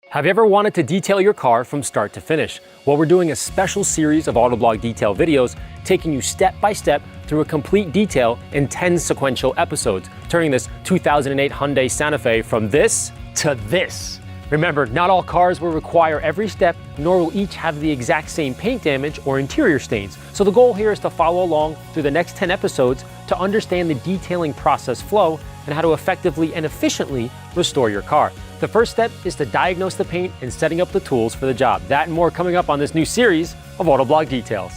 Have you ever wanted to detail your car from start to finish? Well, we're doing a special series of Autoblog Detail videos, taking you step by step through a complete detail in 10 sequential episodes, turning this 2008 Hyundai Sante Fe from this to this. Remember, not all cars will require every step, nor will each have the exact same paint damage or interior stains. So the goal here is to follow along through the next 10 episodes to understand the detailing process flow and how to effectively and efficiently restore your car. The first step is to diagnose the paint and setting up the tools for the job. That and more coming up on this new series of Autoblog Details.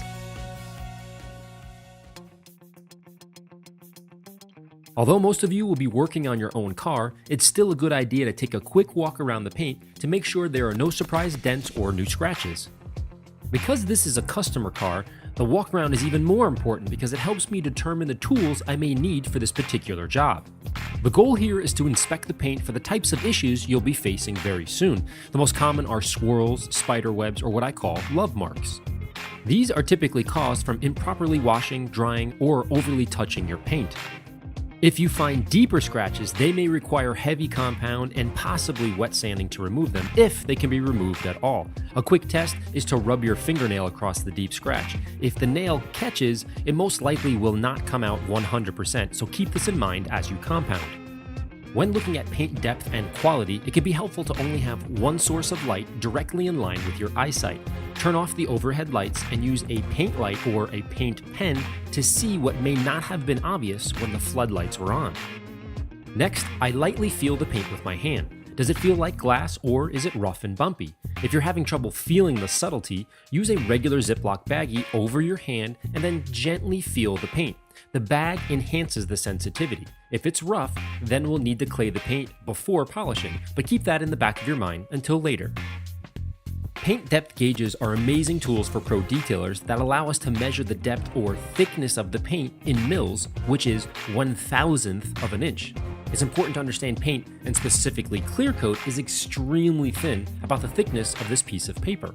Although most of you will be working on your own car, it's still a good idea to take a quick walk around the paint to make sure there are no surprise dents or new scratches. Because this is a customer car, the walk around is even more important because it helps me determine the tools I may need for this particular job. The goal here is to inspect the paint for the types of issues you'll be facing very soon. The most common are swirls, spider webs, or what I call love marks. These are typically caused from improperly washing, drying, or overly touching your paint. If you find deeper scratches, they may require heavy compound and possibly wet sanding to remove them, if they can be removed at all. A quick test is to rub your fingernail across the deep scratch. If the nail catches, it most likely will not come out 100%, so keep this in mind as you compound. When looking at paint depth and quality, it can be helpful to only have one source of light directly in line with your eyesight. Turn off the overhead lights and use a paint light or a paint pen to see what may not have been obvious when the floodlights were on. Next, I lightly feel the paint with my hand. Does it feel like glass or is it rough and bumpy? If you're having trouble feeling the subtlety, use a regular Ziploc baggie over your hand and then gently feel the paint. The bag enhances the sensitivity. If it's rough, then we'll need to clay the paint before polishing, but keep that in the back of your mind until later. Paint depth gauges are amazing tools for pro detailers that allow us to measure the depth or thickness of the paint in mils, which is 1/1000th of an inch. It's important to understand paint, and specifically clear coat is extremely thin, about the thickness of this piece of paper.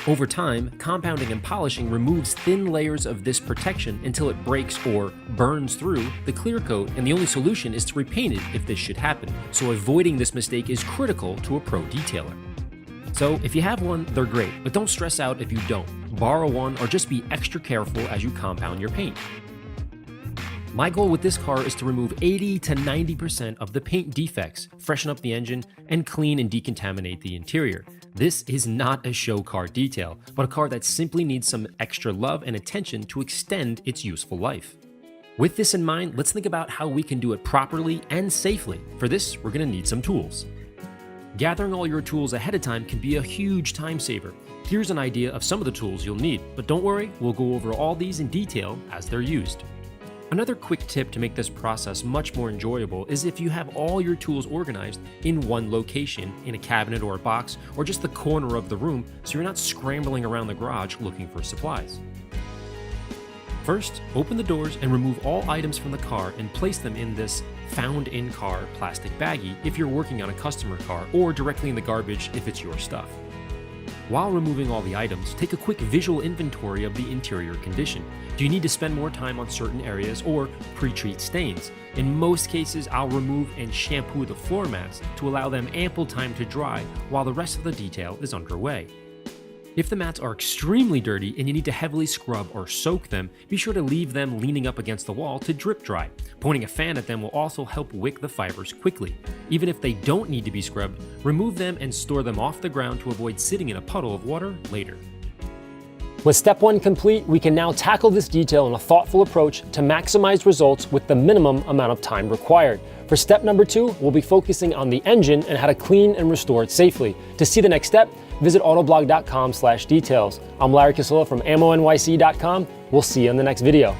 Over time, compounding and polishing removes thin layers of this protection until it breaks or burns through the clear coat, and the only solution is to repaint it if this should happen. So avoiding this mistake is critical to a pro detailer. So if you have one, they're great, but don't stress out if you don't. Borrow one or just be extra careful as you compound your paint. My goal with this car is to remove 80 to 90% of the paint defects, freshen up the engine, and clean and decontaminate the interior. This is not a show car detail, but a car that simply needs some extra love and attention to extend its useful life. With this in mind, let's think about how we can do it properly and safely. For this, we're going to need some tools. Gathering all your tools ahead of time can be a huge time saver. Here's an idea of some of the tools you'll need, but don't worry, we'll go over all these in detail as they're used. Another quick tip to make this process much more enjoyable is if you have all your tools organized in one location, in a cabinet or a box, or just the corner of the room, so you're not scrambling around the garage looking for supplies. First, open the doors and remove all items from the car and place them in this found-in-car plastic baggie if you're working on a customer car, or directly in the garbage if it's your stuff. While removing all the items, take a quick visual inventory of the interior condition. Do you need to spend more time on certain areas or pre-treat stains? In most cases, I'll remove and shampoo the floor mats to allow them ample time to dry while the rest of the detail is underway. If the mats are extremely dirty and you need to heavily scrub or soak them, be sure to leave them leaning up against the wall to drip dry. Pointing a fan at them will also help wick the fibers quickly. Even if they don't need to be scrubbed, remove them and store them off the ground to avoid sitting in a puddle of water later. With step 1 complete, we can now tackle this detail in a thoughtful approach to maximize results with the minimum amount of time required. For step number 2, we'll be focusing on the engine and how to clean and restore it safely. To see the next step, visit autoblog.com/details. I'm Larry Casilla from ammonyc.com. We'll see you in the next video.